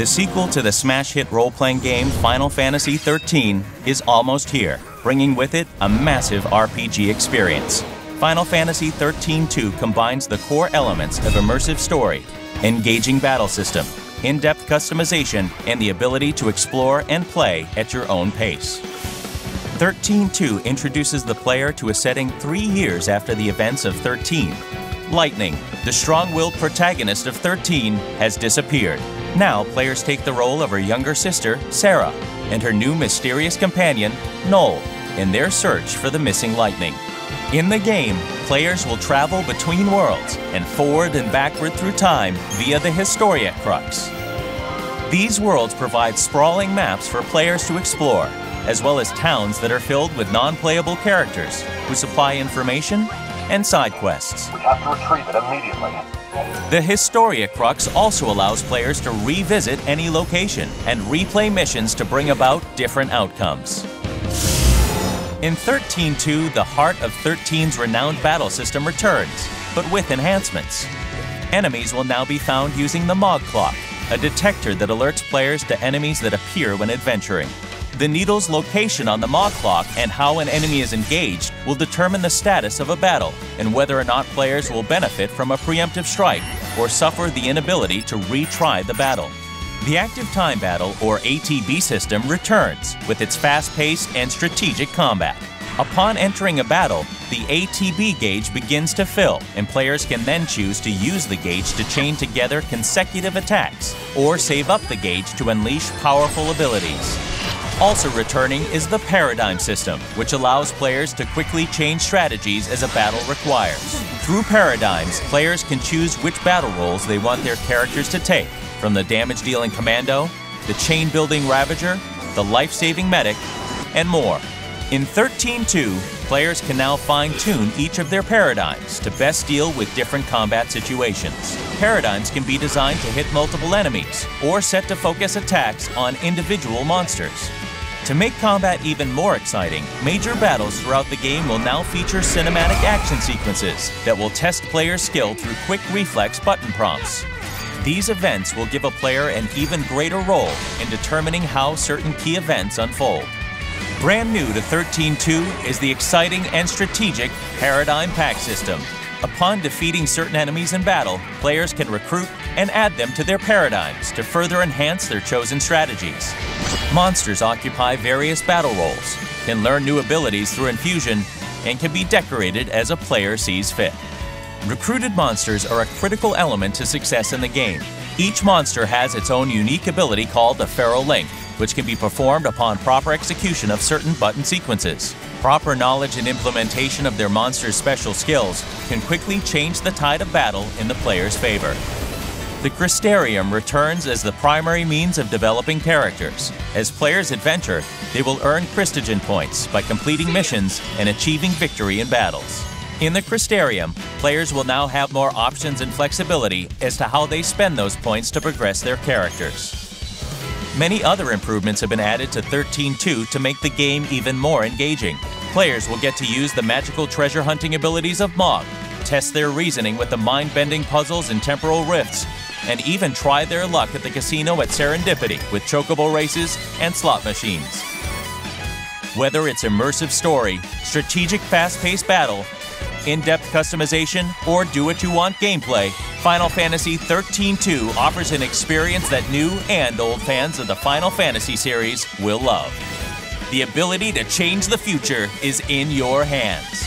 The sequel to the smash hit role-playing game Final Fantasy XIII is almost here, bringing with it a massive RPG experience. Final Fantasy XIII-2 combines the core elements of immersive story, engaging battle system, in-depth customization, and the ability to explore and play at your own pace. XIII-2 introduces the player to a setting 3 years after the events of 13. Lightning, the strong-willed protagonist of 13, has disappeared. Now, players take the role of her younger sister, Sarah, and her new mysterious companion, Noel, in their search for the missing Lightning. In the game, players will travel between worlds and forward and backward through time via the Historia Crux. These worlds provide sprawling maps for players to explore, as well as towns that are filled with non-playable characters who supply information and side quests. We have to retrieve it immediately. The Historia Crux also allows players to revisit any location and replay missions to bring about different outcomes. In XIII-2, the heart of 13's renowned battle system returns, but with enhancements. Enemies will now be found using the Mog Clock, a detector that alerts players to enemies that appear when adventuring. The needle's location on the Mog Clock and how an enemy is engaged will determine the status of a battle and whether or not players will benefit from a preemptive strike or suffer the inability to retry the battle. The Active Time Battle, or ATB system, returns with its fast-paced and strategic combat. Upon entering a battle, the ATB gauge begins to fill, and players can then choose to use the gauge to chain together consecutive attacks or save up the gauge to unleash powerful abilities. Also returning is the Paradigm system, which allows players to quickly change strategies as a battle requires. Through Paradigms, players can choose which battle roles they want their characters to take, from the damage-dealing Commando, the chain-building Ravager, the life-saving Medic, and more. In XIII-2, players can now fine-tune each of their paradigms to best deal with different combat situations. Paradigms can be designed to hit multiple enemies, or set to focus attacks on individual monsters. To make combat even more exciting, major battles throughout the game will now feature cinematic action sequences that will test players' skill through quick reflex button prompts. These events will give a player an even greater role in determining how certain key events unfold. Brand new to XIII-2 is the exciting and strategic Paradigm Pack system. Upon defeating certain enemies in battle, players can recruit and add them to their paradigms to further enhance their chosen strategies. Monsters occupy various battle roles, can learn new abilities through infusion, and can be decorated as a player sees fit. Recruited monsters are a critical element to success in the game. Each monster has its own unique ability called the Feral Link, which can be performed upon proper execution of certain button sequences. Proper knowledge and implementation of their monster's special skills can quickly change the tide of battle in the player's favor. The Crystarium returns as the primary means of developing characters. As players adventure, they will earn Christogen points by completing missions and achieving victory in battles. In the Crystarium, players will now have more options and flexibility as to how they spend those points to progress their characters. Many other improvements have been added to XIII-2 to make the game even more engaging. Players will get to use the magical treasure hunting abilities of Mog, test their reasoning with the mind-bending puzzles and temporal rifts, and even try their luck at the casino at Serendipity with chocobo races and slot machines. Whether it's immersive story, strategic fast-paced battle, in-depth customization, or do-what-you-want gameplay, Final Fantasy XIII-2 offers an experience that new and old fans of the Final Fantasy series will love. The ability to change the future is in your hands.